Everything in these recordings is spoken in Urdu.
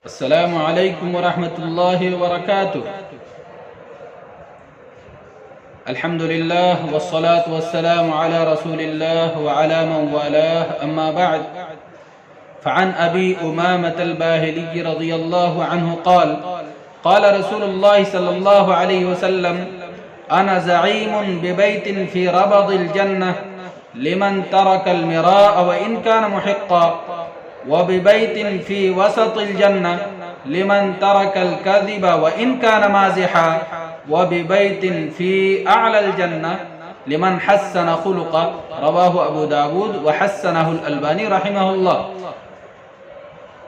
السلام علیکم ورحمۃ اللہ وبرکاتہ۔ الحمد للہ والصلاة والسلام علی رسول اللہ وعلی من والاه اما بعد فعن ابی امامة الباہلی رضی اللہ عنہ قال قال رسول اللہ صلی اللہ علیہ وسلم انا زعیم ببیت فی ربض الجنہ لمن ترک المراء وان کان محقا وببيت في وسط الجنة لمن ترك الكذب وإن كان مازحا وببيت في أعلى الجنة لمن حسن خلقا رواه أبو داود وحسنه الألباني رحمه الله۔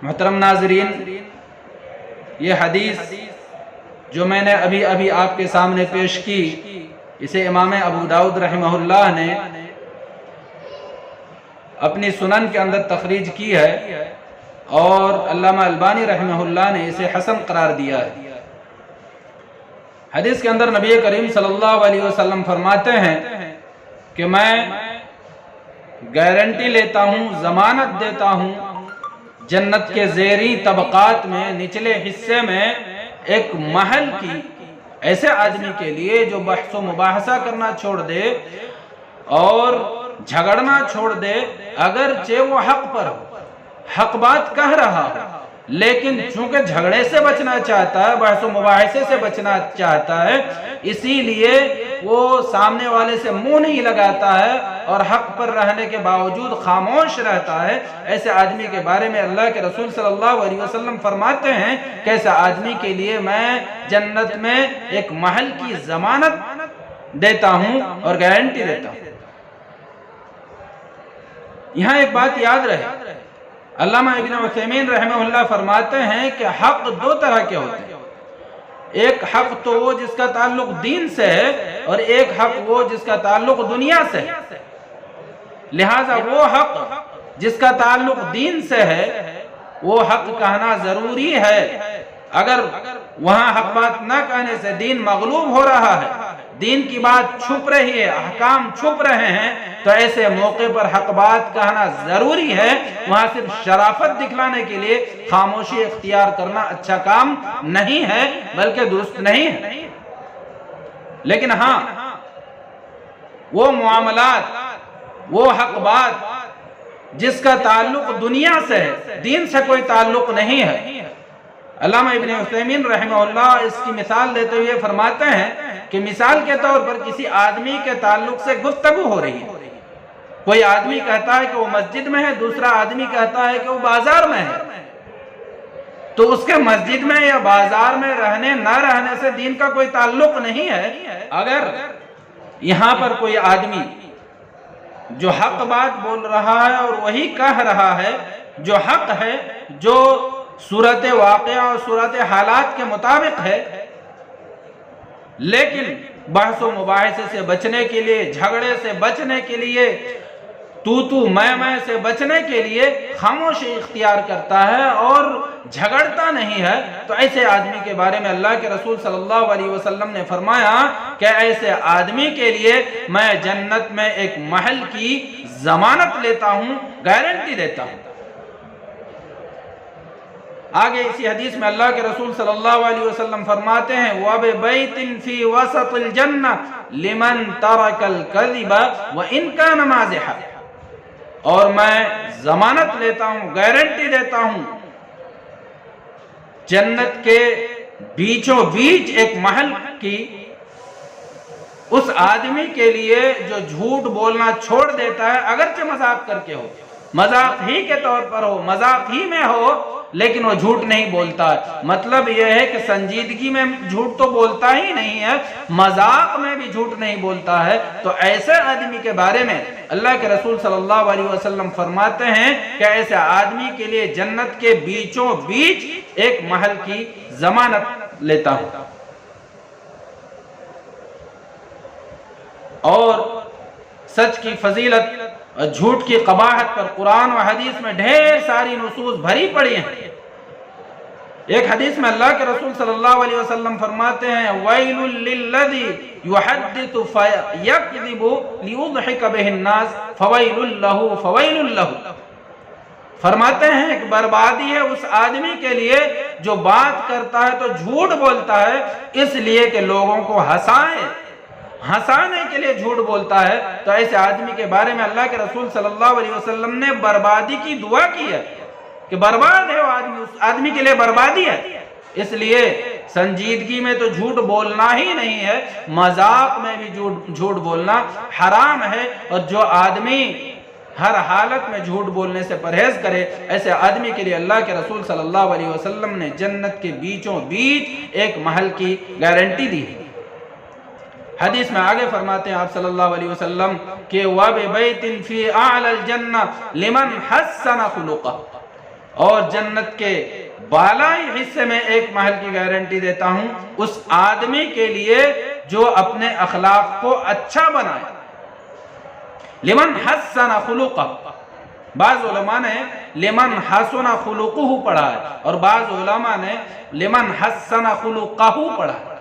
محترم ناظرین، یہ حدیث جو میں نے ابھی آپ کے سامنے پیش کی، اسے امام ابو داود رحمہ اللہ نے اپنی سنن کے اندر تخریج کی ہے اور علامہ البانی رحمہ اللہ نے اسے حسن قرار دیا ہے۔ حدیث کے اندر نبی کریم صلی اللہ علیہ وسلم فرماتے ہیں کہ میں گارنٹی لیتا ہوں، ضمانت دیتا ہوں جنت کے زیریں طبقات میں نچلے حصے میں ایک محل کی ایسے آدمی کے لیے جو بحث و مباحثہ کرنا چھوڑ دے اور جھگڑنا چھوڑ دے، اگرچہ وہ حق پر ہو، حق بات کہہ رہا ہو، لیکن چونکہ جھگڑے سے بچنا چاہتا ہے، بحث و مباحثے سے بچنا چاہتا ہے، اسی لیے وہ سامنے والے سے منہ نہیں لگاتا ہے اور حق پر رہنے کے باوجود خاموش رہتا ہے۔ ایسے آدمی کے بارے میں اللہ کے رسول صلی اللہ علیہ وسلم فرماتے ہیں کہ ایسے آدمی کے لیے میں جنت میں ایک محل کی ضمانت دیتا ہوں اور گارنٹی دیتا ہوں۔ یہاں ایک بات یاد رہے، علامہ ابن عثیمین رحمہ اللہ فرماتے ہیں کہ حق دو طرح کے ہوتے ہیں، ایک حق تو وہ جس کا تعلق دین سے ہے اور ایک حق وہ جس کا تعلق دنیا سے ہے۔ لہٰذا وہ حق جس کا تعلق دین سے ہے وہ حق کہنا ضروری ہے۔ اگر وہاں حق بات نہ کہنے سے دین مغلوب ہو رہا ہے، دین کی بات چھپ رہی ہے، احکام چھپ رہے ہیں، تو ایسے موقع پر حق بات کہنا ضروری ہے۔ وہاں صرف شرافت دکھلانے کے لیے خاموشی اختیار کرنا اچھا کام نہیں ہے، بلکہ درست نہیں ہے۔ لیکن ہاں، وہ معاملات، وہ حق بات جس کا تعلق دنیا سے ہے، دین سے کوئی تعلق نہیں ہے، علامہ ابن عثیمین رحمہ اللہ اس کی مثال دیتے ہوئے فرماتے ہیں کہ مثال کے طور پر کسی آدمی کے تعلق سے گفتگو ہو رہی ہے۔ کوئی آدمی کہتا ہے کہ وہ مسجد میں ہے، دوسرا آدمی کہتا ہے کہ وہ بازار میں ہے، تو اس کے مسجد میں یا بازار میں رہنے نہ رہنے سے دین کا کوئی تعلق نہیں ہے۔ اگر یہاں پر کوئی آدمی جو حق بات بول رہا ہے اور وہی کہہ رہا ہے جو حق ہے، جو صورت واقعہ اور صورت حالات کے مطابق ہے، لیکن بحث و مباحثے سے بچنے کے لیے، جھگڑے سے بچنے کے لیے، تو میں سے بچنے کے لیے خاموشی اختیار کرتا ہے اور جھگڑتا نہیں ہے، تو ایسے آدمی کے بارے میں اللہ کے رسول صلی اللہ علیہ وسلم نے فرمایا کہ ایسے آدمی کے لیے میں جنت میں ایک محل کی ضمانت لیتا ہوں، گارنٹی دیتا ہوں۔ آگے اسی حدیث میں اللہ کے رسول صلی اللہ علیہ وسلم فرماتے ہیں وَبِبَيْتٍ فِي وَسَطِ الْجَنَّةِ لِمَنْ تَرَكَ الْكَذِبَ وَإِنْ كَانَ مَازِحًا، اور میں ضمانت لیتا ہوں، گارنٹی دیتا ہوں جنت کے بیچوں بیچ ایک محل کی اس آدمی کے لیے جو جھوٹ بولنا چھوڑ دیتا ہے، اگرچہ مذاق کر کے ہو، مذاق ہی کے طور پر ہو، مذاق ہی میں ہو، لیکن وہ جھوٹ نہیں بولتا ہے۔ مطلب یہ ہے کہ سنجیدگی میں جھوٹ تو بولتا ہی نہیں ہے، مذاق میں بھی جھوٹ نہیں بولتا ہے، تو ایسے آدمی کے بارے میں اللہ کے رسول صلی اللہ علیہ وسلم فرماتے ہیں کہ ایسے آدمی کے لیے جنت کے بیچوں بیچ ایک محل کی ضمانت لیتا ہوں۔ اور سچ کی فضیلت اور جھوٹ کی قباحت پر قرآن و حدیث میں ڈھیر ساری نصوص بھری پڑی ہیں۔ ایک حدیث میں اللہ کے رسول صلی اللہ علیہ وسلم فرماتے ہیں وَيْلٌ لِلَّذِي يُحَدِّثُ فَيَكْذِبُ لِيُضْحِكَ بِهِ النَّاسِ فَوَيْلٌ لَهُ فَوَيْلٌ لَهُ۔ فرماتے ہیں کہ بربادی ہے اس آدمی کے لیے جو بات کرتا ہے تو جھوٹ بولتا ہے اس لیے کہ لوگوں کو ہنسانے کے لیے جھوٹ بولتا ہے. تو ایسے آدمی کے بارے میں اللہ کے رسول صلی اللہ علیہ وسلم نے بربادی کی دعا کی ہے کہ برباد ہے وہ آدمی، اس آدمی کے لیے بربادی ہے. اس لیے سنجیدگی میں تو جھوٹ بولنا ہی نہیں ہے، مذاق میں بھی جھوٹ بولنا حرام ہے. اور جو آدمی ہر حالت میں جھوٹ بولنے سے پرہیز کرے ایسے آدمی کے لیے اللہ کے رسول صلی اللہ علیہ وسلم نے جنت کے بیچوں بیچ ایک محل کی گارنٹی دی. حدیث میں آگے فرماتے ہیں آپ صلی اللہ علیہ وسلم کہ وَبِبَيْتٍ فِي أَعْلَى الْجَنَّةِ لِمَنْ حَسَّنَ خُلُقَهُ، اور جنت کے بالائی حصے میں ایک محل کی گارنٹی دیتا ہوں اس آدمی کے لیے جو اپنے اخلاق کو اچھا بنائے. لمن حسن خلقہ، بعض علماء نے لمن حسن خلقہ پڑھا ہے اور بعض علماء نے لمن حسن خلقہ پڑھا ہے،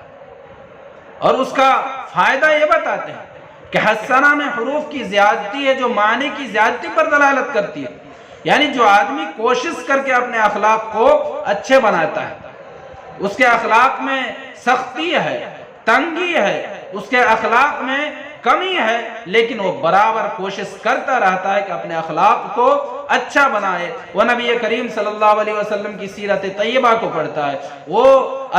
اور اس کا فائدہ یہ بتاتے ہیں کہ حسنہ میں حروف کی زیادتی ہے جو معنی کی زیادتی پر دلالت کرتی ہے. یعنی جو آدمی کوشش کر کے اپنے اخلاق کو اچھے بناتا ہے، اس کے اخلاق میں سختی ہے، تنگی ہے، اس کے اخلاق میں کمی ہے، لیکن وہ برابر کوشش کرتا رہتا ہے کہ اپنے اخلاق کو اچھا بنائے. وہ نبی کریم صلی اللہ علیہ وسلم کی سیرت طیبہ کو پڑھتا ہے، وہ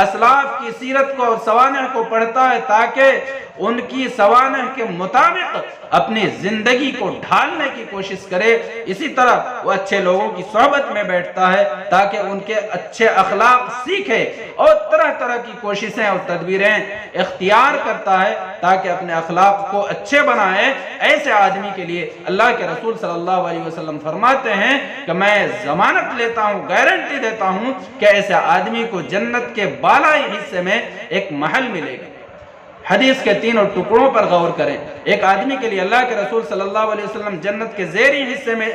اسلاف کی سیرت کو اور سوانح کو پڑھتا ہے تاکہ ان کی سوانح کے مطابق اپنی زندگی کو ڈھالنے کی کوشش کرے. اسی طرح وہ اچھے لوگوں کی صحبت میں بیٹھتا ہے تاکہ ان کے اچھے اخلاق سیکھے اور طرح طرح کی کوششیں اور تدبیریں اختیار کرتا ہے تاکہ اپنے اخلاق کو اچھے بنائے. ایسے آدمی کے لیے اللہ کے رسول صلی اللہ علیہ وسلم فرماتے ہیں کہ میں ضمانت لیتا ہوں، گارنٹی دیتا ہوں کہ ایسے آدمی کو جنت کے بالائی حصے میں ایک محل ملے گا. حدیث کے تینوں ٹکڑوں پر غور کریں. ایک آدمی کے لیے اللہ کے رسول صلی اللہ علیہ وسلم جنت کے زیریں حصے میں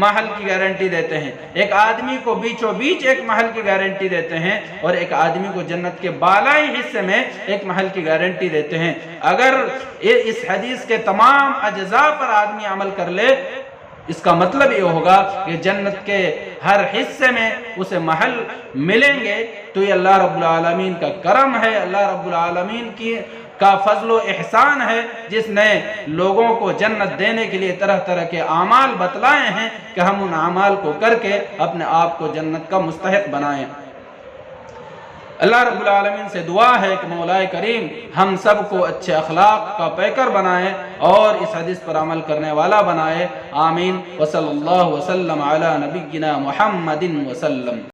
محل کی گارنٹی دیتے ہیں، ایک آدمی کو بیچوں بیچ ایک محل کی گارنٹی دیتے ہیں، اور ایک آدمی کو جنت کے بالائی حصے میں ایک محل کی گارنٹی دیتے ہیں. اگر اس حدیث کے تمام اجزاء پر آدمی عمل کر لے، اس کا مطلب یہ ہوگا کہ جنت کے ہر حصے میں اسے محل ملیں گے. تو یہ اللہ رب العالمین کا کرم ہے، اللہ رب العالمین کا فضل و احسان ہے جس نے لوگوں کو جنت دینے کے لیے طرح طرح کے اعمال بتلائے ہیں کہ ہم ان اعمال کو کر کے اپنے آپ کو جنت کا مستحق بنائیں. اللہ رب العالمین سے دعا ہے کہ مولا کریم ہم سب کو اچھے اخلاق کا پیکر بنائے اور اس حدیث پر عمل کرنے والا بنائے. آمین. وصلی اللہ وسلم علی نبینا محمد وسلم.